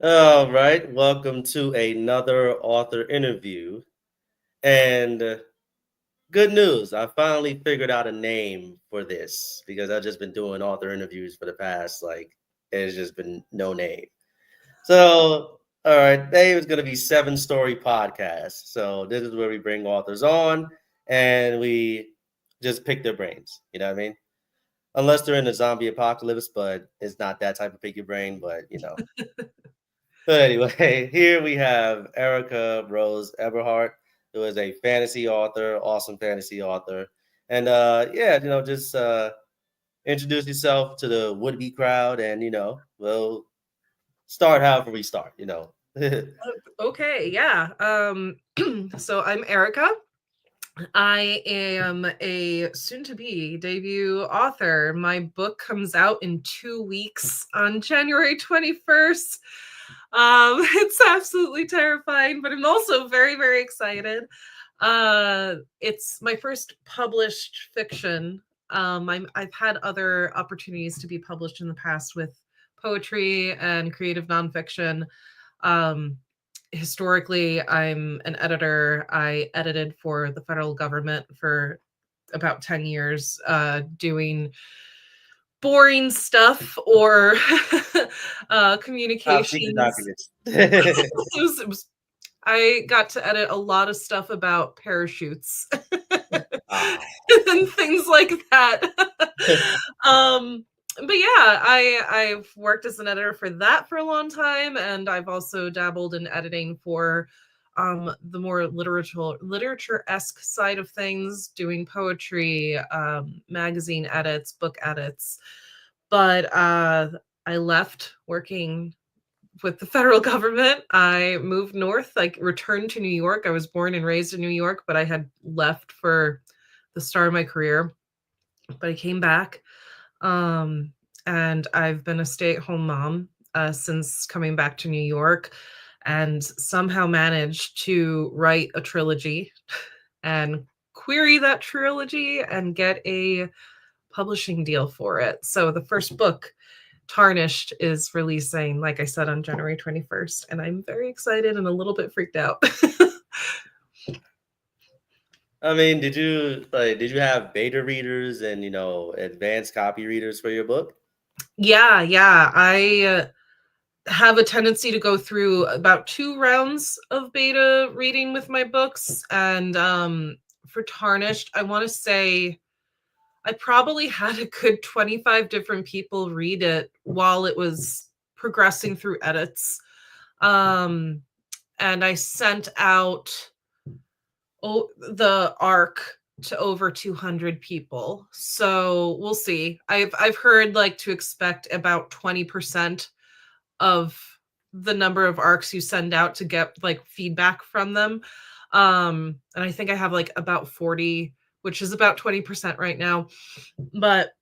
All right, welcome to another author interview. And good news, I finally figured out a name for this because I've just been doing author interviews for the past, it's just been no name. So, all right, name is going to be Seven Story Podcast. So, this is where we bring authors on and we just pick their brains. You know what I mean? Unless they're in a zombie apocalypse, but it's not that type of pick your brain, but. But anyway, here we have Erica Rose Eberhart, who is a fantasy author, awesome fantasy author. And just introduce yourself to the would-be crowd and we'll start however we start. Okay, yeah. So I'm Erica. I am a soon-to-be debut author. My book comes out in 2 weeks on January 21st. It's absolutely terrifying, but I'm also very, very excited. It's my first published fiction. I've had other opportunities to be published in the past with poetry and creative nonfiction. Um, Historically, I'm an editor. I edited for the federal government for about 10 years, doing boring stuff or Top secret communications. documents. I got to edit a lot of stuff about parachutes Ah. and things like that. um, but yeah, I've worked as an editor for that for a long time, and I've also dabbled in editing for the more literature-esque side of things, doing poetry, magazine edits, book edits. But I left working with the federal government. I moved north, like returned to New York. I was born and raised in New York, but I had left for the start of my career. But I came back, um, and I've been a stay-at-home mom since coming back to New York, and somehow managed to write a trilogy and query that trilogy and get a publishing deal for it. So the first book, Tarnished, is releasing, like I said, on January 21st, and I'm very excited and a little bit freaked out. I mean, did you have beta readers and advanced copy readers for your book? Yeah. I have a tendency to go through about 2 rounds of beta reading with my books. And for Tarnished, I want to say I probably had a good 25 different people read it while it was progressing through edits. Um, and I sent out the arc to over 200 people. So we'll see. I've heard like to expect about 20% of the number of arcs you send out to get like feedback from them. And I think I have like about 40, which is about 20% right now. But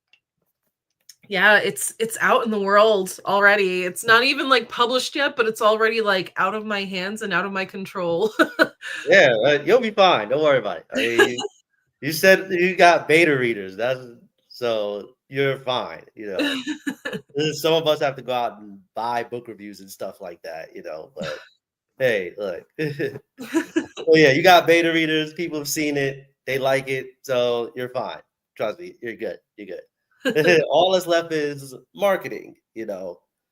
yeah, it's out in the world already. It's not even like published yet, but it's already like out of my hands and out of my control. Yeah, you'll be fine. Don't worry about it. I mean, you said you got beta readers. That's so you're fine. Some of us have to go out and buy book reviews and stuff like that. But hey, look. Well, yeah, you got beta readers. People have seen it. They like it. So you're fine. Trust me. You're good. You're good. All that's left is marketing.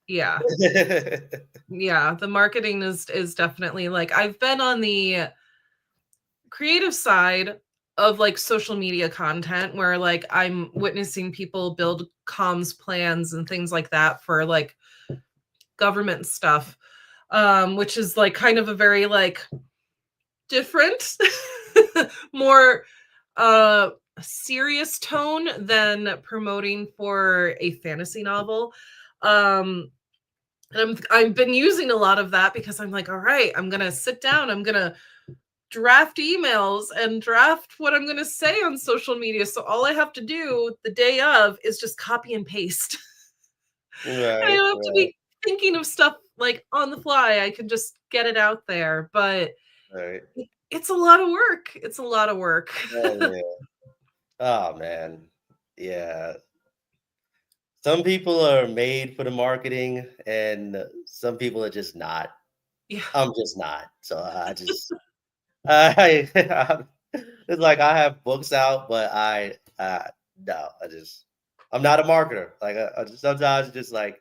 Yeah. Yeah, the marketing is definitely like I've been on the creative side of like social media content where like I'm witnessing people build comms plans and things like that for like government stuff, which is like kind of a very like different more serious tone than promoting for a fantasy novel. And I've been using a lot of that because I'm like, all right, I'm gonna sit down, I'm gonna draft emails and draft what I'm going to say on social media. So all I have to do the day of is just copy and paste. And I Right, don't have to right, be thinking of stuff like on the fly. I can just get it out there. But right. it's a lot of work. It's a lot of work. Oh yeah. Oh man. Yeah. some people are made for the marketing, and some people are just not. Yeah. I'm just not. So I just I it's like I have books out, but no, I'm not a marketer. Like I just, sometimes it's just like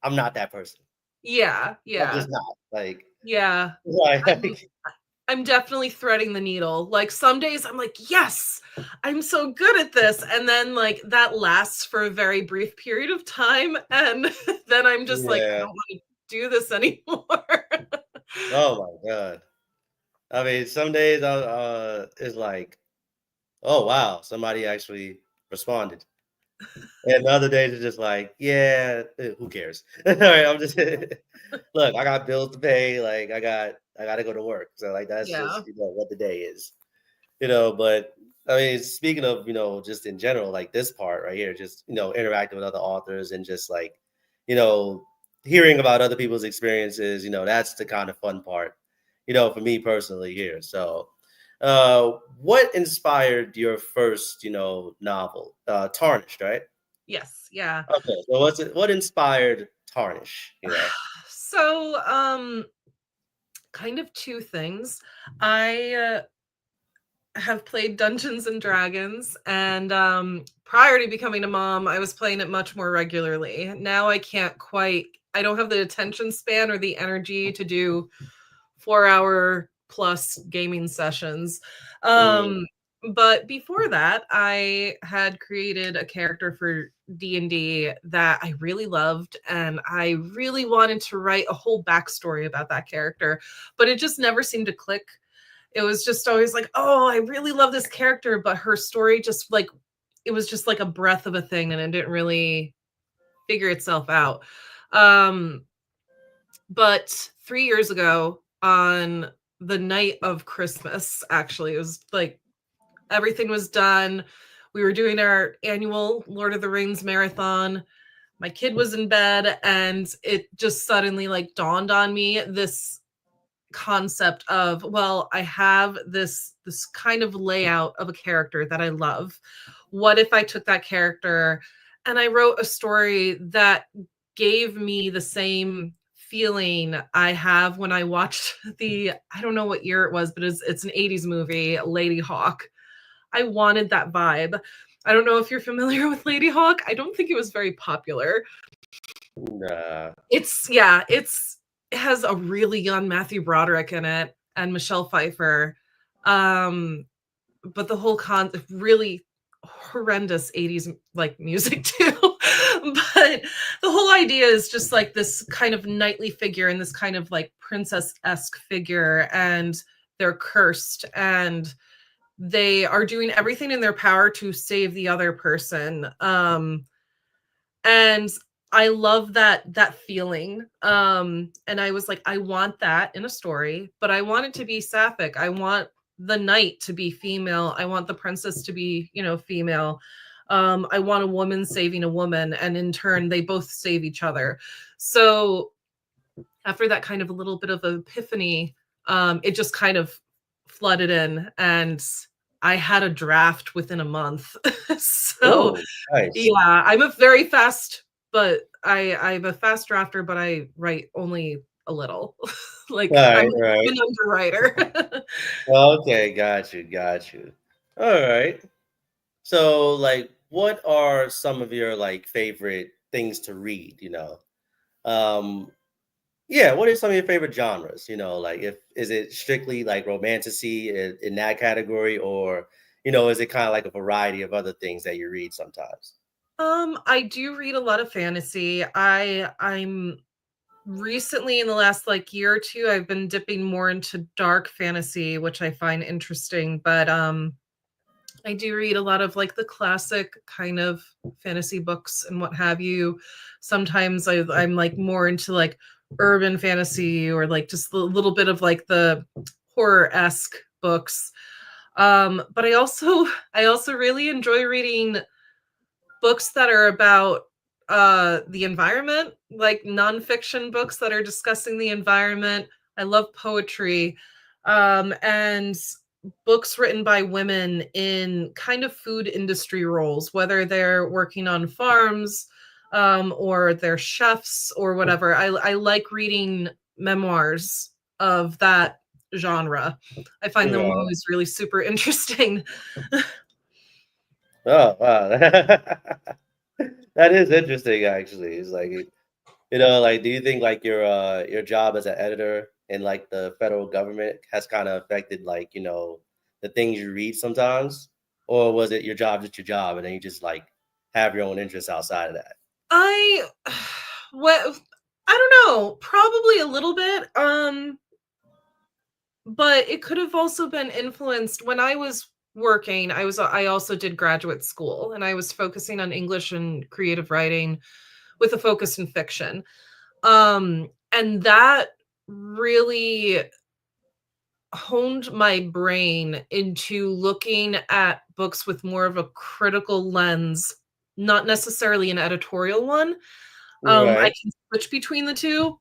I'm not that person. Yeah, I'm yeah, just not like yeah. I'm like I'm definitely threading the needle. Like some days I'm like, "Yes, I'm so good at this." And then like that lasts for a very brief period of time and then I'm just like, "I yeah. don't want to do this anymore." Oh my god. I mean, some days it's like, oh wow, somebody actually responded. And the other days it's just like, yeah, who cares? All right, I'm just look, I got bills to pay, like I gotta go to work. So like that's Yeah. just what the day is. But I mean, speaking of, just in general, like this part right here, just, interacting with other authors and just like, you know, hearing about other people's experiences, that's the kind of fun part, for me personally here. So, what inspired your first, novel? Tarnished, right? Yes, yeah. Okay. So what inspired Tarnish, So, kind of two things. I have played Dungeons and Dragons, and prior to becoming a mom, I was playing it much more regularly. Now I don't have the attention span or the energy to do 4-hour plus gaming sessions. Mm, But before that, I had created a character for D&D that I really loved, and I really wanted to write a whole backstory about that character, but it just never seemed to click. It was just always like, oh, I really love this character, but her story just like it was just like a breath of a thing and it didn't really figure itself out. Um, but 3 years ago, on the night of Christmas, actually, it was like everything was done. We were doing our annual Lord of the Rings marathon. My kid was in bed, and it just suddenly like dawned on me this concept of, well, I have this kind of layout of a character that I love. What if I took that character and I wrote a story that gave me the same feeling I have when I watched the, I don't know what year it was, but it's an 80s movie, Lady Hawk. I wanted that vibe. I don't know if you're familiar with Lady Hawk. I don't think it was very popular. nah. It has a really young Matthew Broderick in it and Michelle Pfeiffer. Um, but the whole really horrendous 80s like music too. But the whole idea is just like this kind of knightly figure and this kind of like princess-esque figure, and they're cursed and they are doing everything in their power to save the other person. And I love that feeling. And I was like, I want that in a story, but I want it to be sapphic. I want the knight to be female. I want the princess to be, female. I want a woman saving a woman, and in turn, they both save each other. So after that kind of a little bit of epiphany, it just kind of flooded in, and I had a draft within a month. So Oh, nice. yeah, I'm a very fast, but I'm a fast drafter, but I write only a little. All Like I'm right, all an right. underwriter. Okay, got you, got you. All right. So, like, what are some of your like favorite things to read? Um, yeah. What are some of your favorite genres? Like, if is it strictly like romantasy in that category, or is it kind of like a variety of other things that you read sometimes? I do read a lot of fantasy. I'm recently in the last like year or two, I've been dipping more into dark fantasy, which I find interesting, but I do read a lot of like the classic kind of fantasy books and what have you. Sometimes I'm like more into like urban fantasy or like just a little bit of like the horror-esque books. But I also really enjoy reading books that are about the environment, like nonfiction books that are discussing the environment. I love poetry, and books written by women in kind of food industry roles, whether they're working on farms, or they're chefs or whatever. I like reading memoirs of that genre. I find them Right. always really super interesting. Oh, wow. That is interesting, actually. It's like, like, do you think like your job as an editor in like the federal government has kind of affected like, the things you read sometimes? Or was it your job just your job and then you just like have your own interests outside of that? I what I don't know, probably a little bit. But it could have also been influenced when I was working. I also did graduate school and I was focusing on English and creative writing with a focus in fiction. And that really honed my brain into looking at books with more of a critical lens, not necessarily an editorial one. I Right. can switch between the two.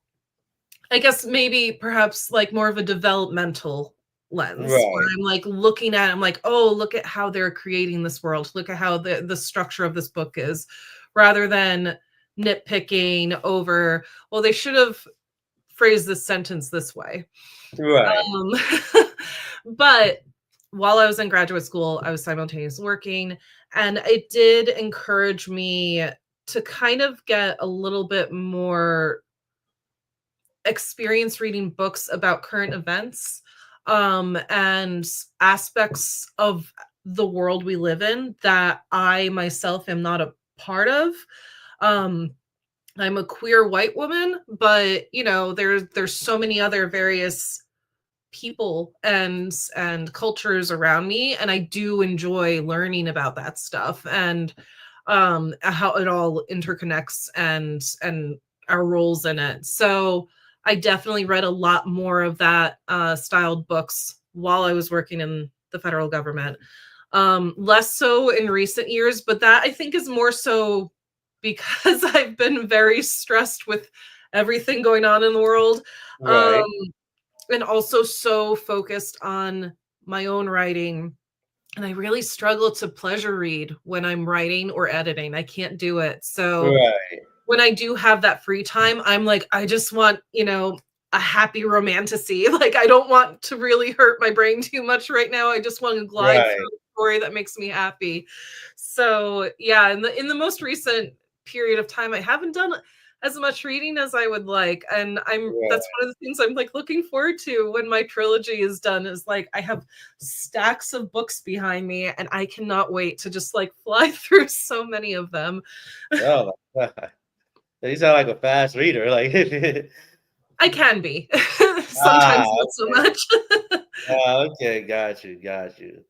I guess maybe perhaps like more of a developmental lens where Right. I'm like looking at, I'm like, oh, look at how they're creating this world. Look at how the structure of this book is, rather than nitpicking over, well, they should have phrased this sentence this way. Right. Um, but while I was in graduate school, I was simultaneously working, and it did encourage me to kind of get a little bit more experience reading books about current events, and aspects of the world we live in that I myself am not a part of. Um, I'm a queer white woman, but there's so many other various people and cultures around me, and I do enjoy learning about that stuff and how it all interconnects and our roles in it. So I definitely read a lot more of that styled books while I was working in the federal government. Less so in recent years, but that I think is more so because I've been very stressed with everything going on in the world. Um, Right. and also so focused on my own writing. And I really struggle to pleasure read when I'm writing or editing. I can't do it. So Right. when I do have that free time, I'm like, I just want, a happy romantasy. Like, I don't want to really hurt my brain too much right now. I just want to glide through Right. a story that makes me happy. So yeah, in the most recent period of time, I haven't done as much reading as I would like. And that's Right. one of the things I'm like looking forward to when my trilogy is done, is like I have stacks of books behind me and I cannot wait to just like fly through so many of them. Oh my God. You sound like a fast reader. Like I can be. ah, Sometimes not so okay. much. Okay, got you, got you.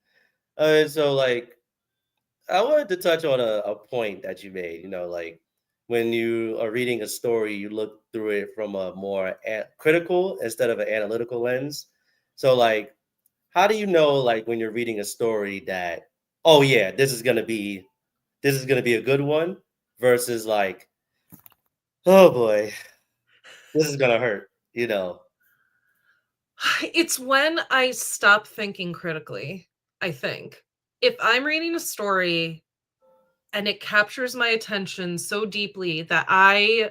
So like I wanted to touch on a point that you made, like when you are reading a story, you look through it from a more critical instead of an analytical lens. So like how do you know like when you're reading a story that, oh yeah, this is gonna be a good one versus like, oh boy, this is gonna hurt, It's when I stop thinking critically, I think. If I'm reading a story and it captures my attention so deeply that I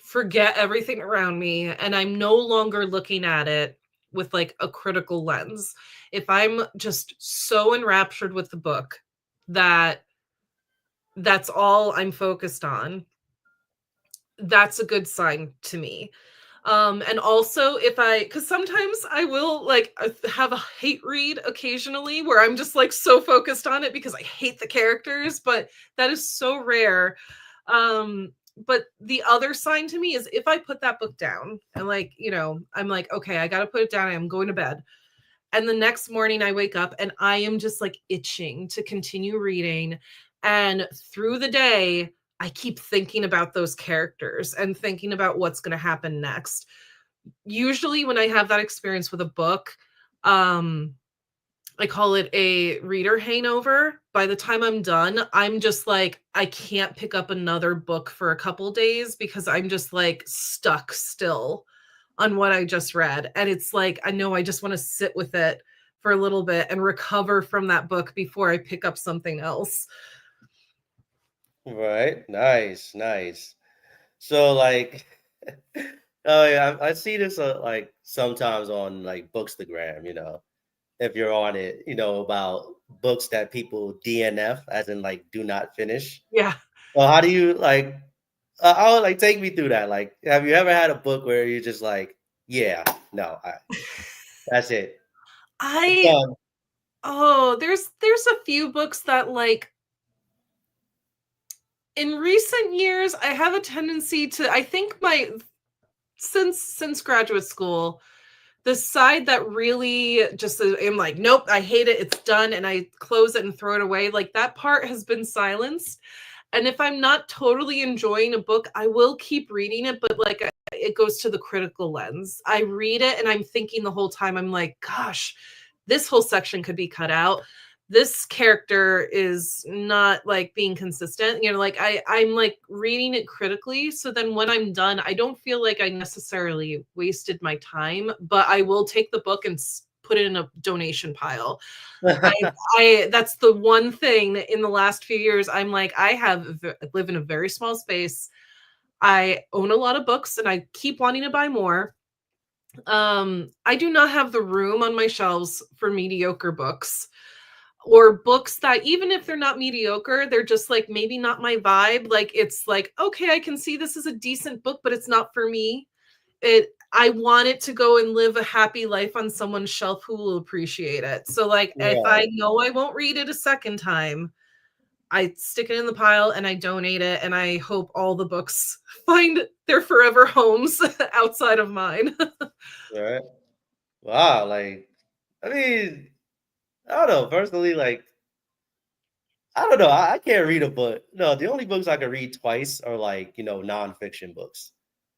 forget everything around me and I'm no longer looking at it with like a critical lens. If I'm just so enraptured with the book that that's all I'm focused on, that's a good sign to me. And also if because sometimes I will like have a hate read occasionally where I'm just like so focused on it because I hate the characters, but that is so rare. But the other sign to me is if I put that book down and like, I'm like, okay, I got to put it down. I'm going to bed. And the next morning I wake up and I am just like itching to continue reading. And through the day, I keep thinking about those characters and thinking about what's going to happen next. Usually when I have that experience with a book, um, I call it a reader hangover. By the time I'm done, I'm just like, I can't pick up another book for a couple days because I'm just like stuck still on what I just read. And it's like, I know I just want to sit with it for a little bit and recover from that book before I pick up something else. Right. Nice. Nice. So like, oh yeah, I see this like sometimes on like Bookstagram. If you're on it, about books that people DNF, as in like do not finish. Yeah. So how do you like? I would like take me through that. Like, have you ever had a book where you're just like, yeah, no, that's it, it's I done. oh, there's a few books that like in recent years I have a tendency to I think my since graduate school, the side that really just am like, nope, I hate it, it's done, and I close it and throw it away, like that part has been silenced. And if I'm not totally enjoying a book, I will keep reading it, but like it goes to the critical lens. I read it and I'm thinking the whole time, I'm like, gosh, this whole section could be cut out. This character is not like being consistent. Like I'm like reading it critically. So then when I'm done, I don't feel like I necessarily wasted my time, but I will take the book and put it in a donation pile. I I that's the one thing that in the last few years I'm like I live in a very small space. I own a lot of books and I keep wanting to buy more. I do not have the room on my shelves for mediocre books or books that even if they're not mediocre, they're just like maybe not my vibe. Like it's like, okay, I can see this is a decent book, but it's not for me. I want it to go and live a happy life on someone's shelf who will appreciate it. So like if I Right, know I won't read it a second time, I stick it in the pile and I donate it and I hope all the books find their forever homes outside of mine. right. Wow, like, I mean, I don't know. Personally, like, I don't know. I can't read a book. No, the only books I can read twice are like, nonfiction books.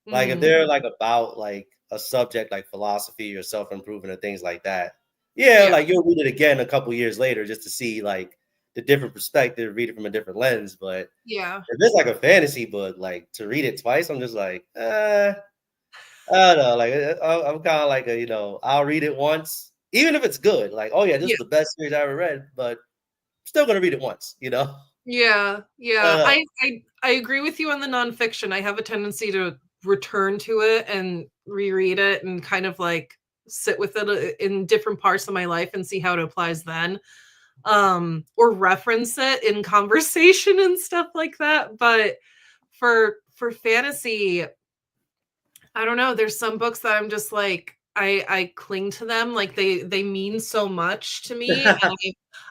Like if Mhm. they're like about like a subject like philosophy or self-improvement or things like that. Yeah, Yeah. like you'll read it again a couple years later just to see like the different perspective, read it from a different lens. But Yeah. if it's like a fantasy book, like to read it twice, I'm just like, I don't know. Like I'm kind of like I'll read it once, even if it's good. Like, oh yeah, this Yeah. is the best series I ever read, but I'm still gonna read it once. Yeah. I don't Yeah. know. I agree with you on the nonfiction. I have a tendency to return to it and reread it and kind of like sit with it in different parts of my life and see how it applies then. Or reference it in conversation and stuff like that. But for fantasy, I don't know, there's some books that I'm just like I cling to them like they mean so much to me and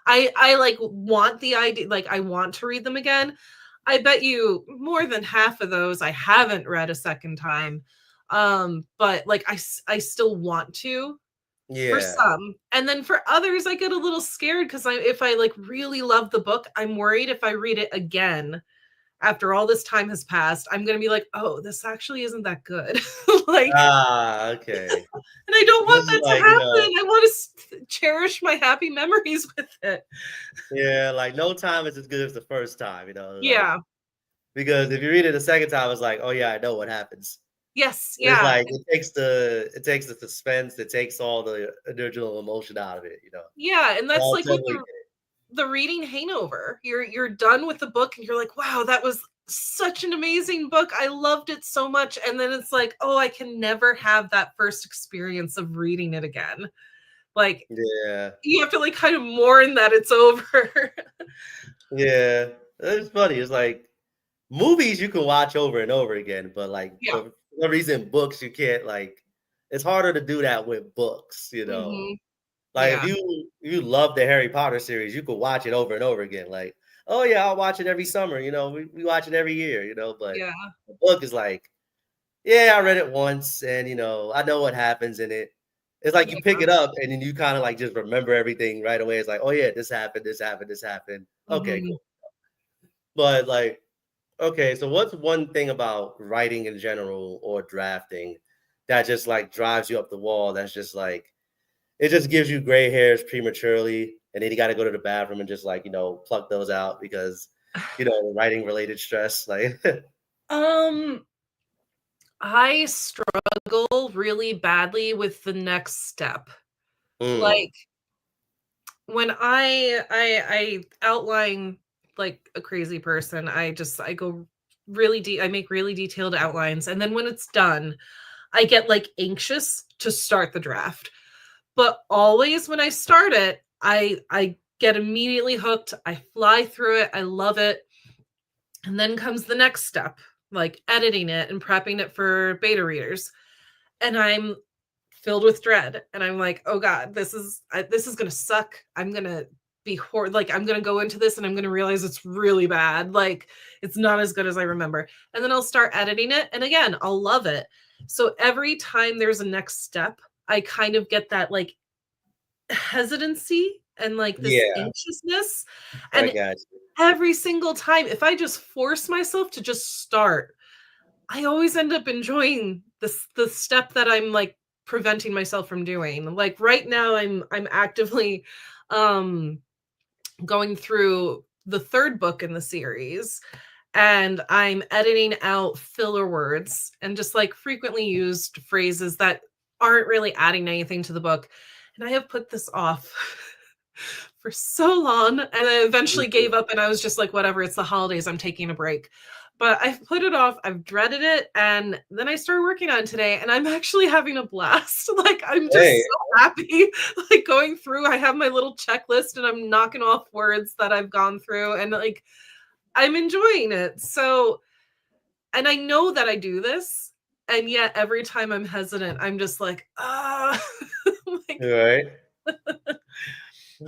I like want the idea like I want to read them again. I bet you more than half of those I haven't read a second time. But like I still want to for Yeah. some. And then for others I get a little scared cuz if I like really love the book, I'm worried if I read it again after all this time has passed, I'm gonna be like, "Oh, this actually isn't that good." Like, Ah, okay. and I don't This want is that to like, happen. I want to cherish my happy memories with it. yeah, like no time is as good as the first time, like Yeah. because if you read it a second time, it's like, oh yeah, I know what happens. Yes. It's Yeah. like it takes the suspense, it takes all the original emotion out of it. Yeah. And that's I'll like with totally the reading hangover. You're done with the book and you're like, wow, that was such an amazing book. I loved it so much. And then it's like, oh, I can never have that first experience of reading it again. Like get it. Yeah. you have to like kind of mourn that it's over. Yeah. It's funny. It's like movies you can watch over and over again, but like Yeah. for some reason books you can't like it's harder to do that with books. Mhm. Like Yeah. if you love the Harry Potter series, you could watch it over and over again. Like, oh yeah, I'll watch it every summer. We watch it every year. But Yeah. the book is like, yeah, I read it once, and I know what happens in it. It's like you pick Yeah. it up and then you kind of like just remember everything right away. It's like, oh yeah, this happened, this happened, this happened. Okay, Mhm. cool. But like, okay, so what's one thing about writing in general or drafting that just like drives you up the wall? That's just like it just gives you gray hairs prematurely, and then you got to go to the bathroom and just like pluck those out because writing related stress. Like, Um, I struggle really badly with the next step. mm, Like when I outline like a crazy person. I go really deep. I make really detailed outlines. And then when it's done, I get like anxious to start the draft. But always when I start it, I get immediately hooked. I fly through it. I love it. And then comes the next step, like editing it and prepping it for beta readers. And I'm filled with dread. And I'm like, oh God, this is going to suck. I'm going to be like, I'm going to go into this and I'm going to realize it's really bad. Like, it's not as good as I remember. And then I'll start editing it. And again, I'll love it. So every time there's a next step, I kind of get that like hesitancy and like this Yeah, anxiousness. I And got you. every single time, if I just force myself to just start, I always end up enjoying the step that I'm like preventing myself from doing. Like right now I'm actively going through the third book in the series, and I'm editing out filler words and just like frequently used phrases that aren't really adding anything to the book. And I have put this off for so long, and I eventually gave up and I was just like, whatever, it's the holidays, I'm taking a break. But I've put it off, I've dreaded it, and then I started working on it today and I'm actually having a blast. Like I'm just Hey, so happy, like going through, I have my little checklist and I'm knocking off words that I've gone through, and like I'm enjoying it. So, and I know that I do this, and yet every time I'm hesitant, I'm just like, ah, like, right.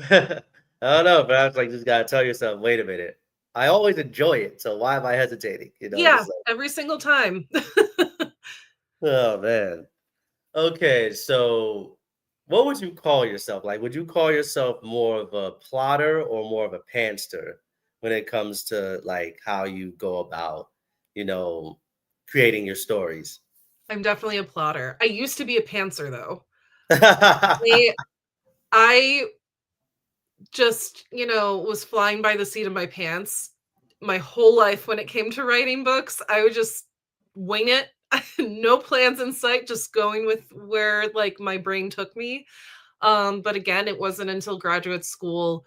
I don't know, but I was like, just gotta tell yourself, wait a minute. I always enjoy it, so why am I hesitating? yeah, Just like, every single time. oh man. Okay, so what would you call yourself? Like, would you call yourself more of a plotter or more of a pantser when it comes to like how you go about, you know, creating your stories? I'm definitely a plotter. I used to be a pantser though. I, I just, was flying by the seat of my pants my whole life when it came to writing books. I would just wing it. No plans in sight, just going with where like my brain took me. But again, it wasn't until graduate school,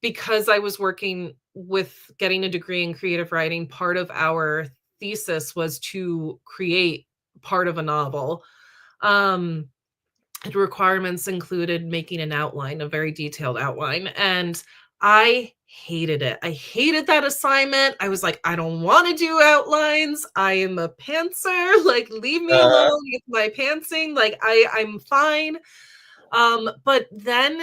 because I was working with getting a degree in creative writing. Part of our thesis was to create part of a novel. Um, Requirements included making an outline, a very detailed outline. And I hated it. I hated that assignment. I was like, I don't want to do outlines. I am a pantser. Like, leave me uh, alone with my pantsing. Like, I'm fine. But then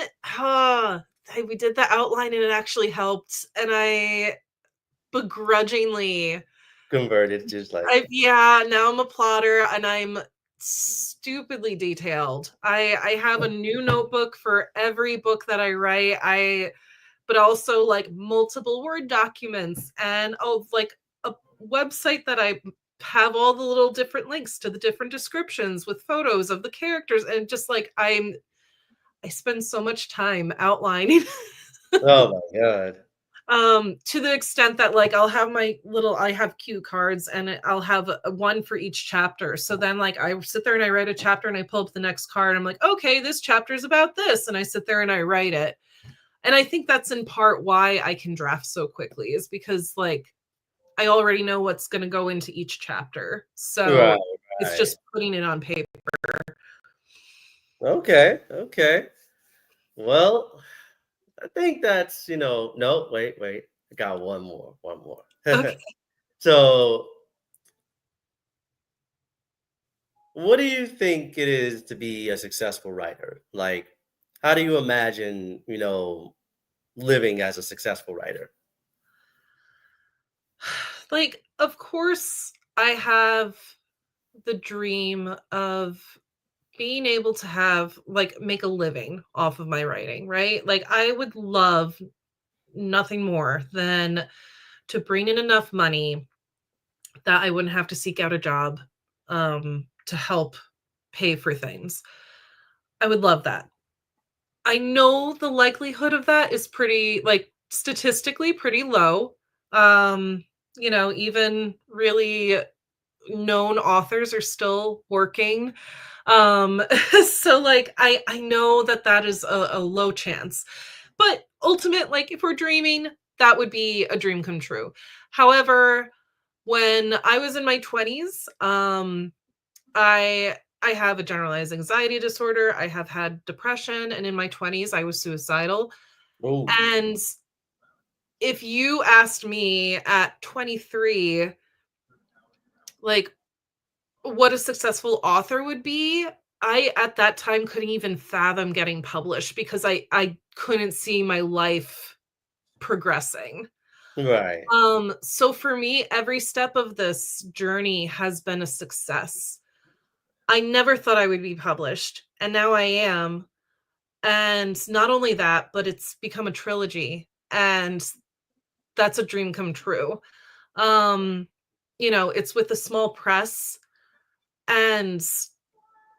we did the outline and it actually helped. And I begrudgingly converted, just like, yeah, now I'm a plotter and I'm stupidly detailed. I have a new notebook for every book that I write. But also like multiple Word documents, and like a website that I have all the little different links to the different descriptions with photos of the characters, and just like I spend so much time outlining. oh my God. To the extent that like I have cue cards, and I'll have one for each chapter. So then like I sit there and I write a chapter and I pull up the next card. I'm like, okay, this chapter is about this. And I sit there and I write it. And I think that's in part why I can draft so quickly, is because like I already know what's going to go into each chapter. So Right, it's right. just putting it on paper. Okay, okay. Well, I think that's, no, wait. I got one more, one more. Okay. So, what do you think it is to be a successful writer? Like, how do you imagine, living as a successful writer? Like, of course, I have the dream of being able to have like make a living off of my writing, right? Like I would love nothing more than to bring in enough money that I wouldn't have to seek out a job to help pay for things. I would love that. I know the likelihood of that is pretty, like, statistically pretty low. Even really known authors are still working. Um, so like I know that that is a low chance. But ultimate, like if we're dreaming, that would be a dream come true. However, when I was in my 20s, I have a generalized anxiety disorder. I have had depression, and in my 20s, I was suicidal. Oh, And if you asked me at 23, like, what a successful author would be, I at that time couldn't even fathom getting published because I couldn't see my life progressing. right. So for me, every step of this journey has been a success. I never thought I would be published, and now I am. And not only that, but it's become a trilogy, and that's a dream come true. Um, it's with a small press, and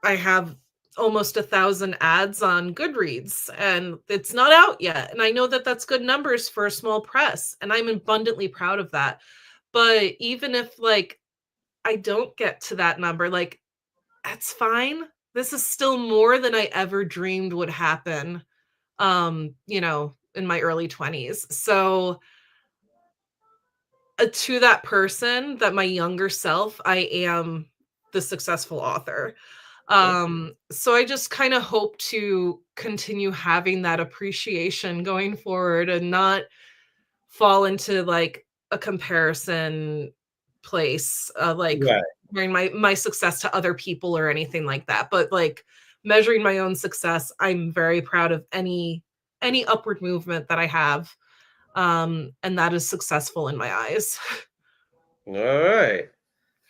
I have almost 1,000 ads on Goodreads, and it's not out yet. And I know that that's good numbers for a small press, and I'm abundantly proud of that. But even if like I don't get to that number, like that's fine. This is still more than I ever dreamed would happen. In my early 20s. So to that person, that my younger self, I am the successful author. So I just kind of hope to continue having that appreciation going forward and not fall into like a comparison place, like Right. comparing my success to other people or anything like that. But like measuring my own success, I'm very proud of any upward movement that I have. And that is successful in my eyes. All right.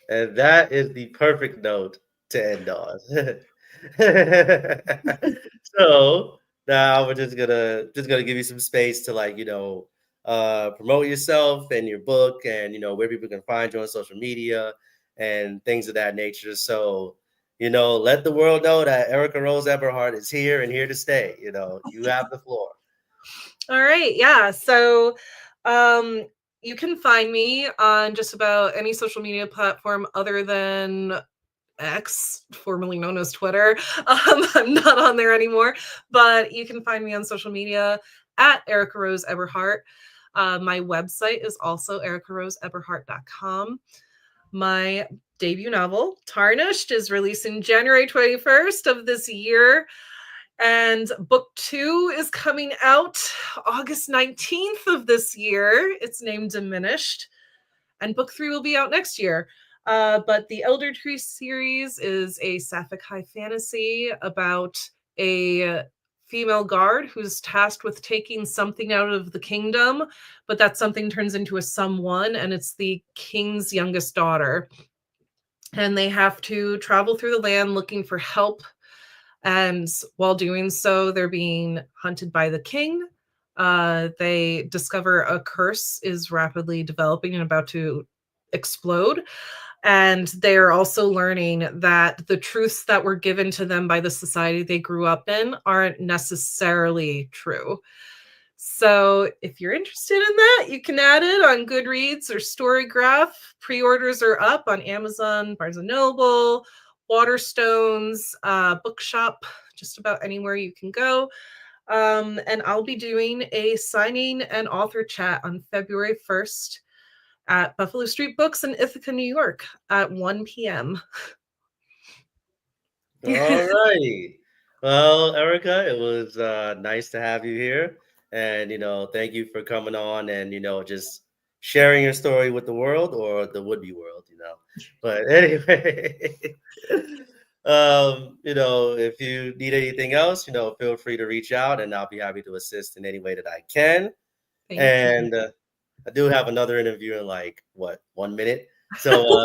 And that is the perfect note to end on. So now we're just gonna give you some space to like, promote yourself and your book and where people can find you on social media and things of that nature. So, let the world know that Erica Rose Eberhart is here and here to stay. You have the floor. All right. Yeah. So um you can find me on just about any social media platform other than X, formerly known as Twitter. I'm not on there anymore, but you can find me on social media at Erica Rose Eberhart. My website is also ericaroseeberhart.com. My debut novel, Tarnished, is releasing January 21st of this year. And book 2 is coming out August 19th of this year. It's named Diminished. And book 3 will be out next year. But the Elder Tree series is a sapphic high fantasy about a female guard who's tasked with taking something out of the kingdom, but that something turns into a someone, and it's the king's youngest daughter. And they have to travel through the land looking for help. And while doing so, they're being hunted by the king. They discover a curse is rapidly developing and about to explode. And they are also learning that the truths that were given to them by the society they grew up in aren't necessarily true. So if you're interested in that, you can add it on Goodreads or Storygraph. Pre-orders are up on Amazon, Barnes & Noble, Waterstones, Bookshop, just about anywhere you can go. And I'll be doing a signing and author chat on February 1st at Buffalo Street Books in Ithaca, New York at 1 p.m. All righty. Well, Erica, it was nice to have you here. And, thank you for coming on and, just sharing your story with the world or the would-be world. But anyway, if you need anything else, feel free to reach out and I'll be happy to assist in any way that I can. Thank you. And I do have another interview in like, what, 1 minute? So,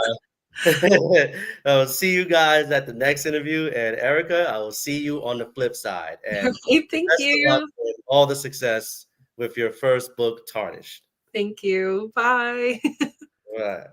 I'll see you guys at the next interview. And Erica, I will see you on the flip side. And Thank best of luck you. with all the success with your first book, Tarnished. Thank you. Bye. All right.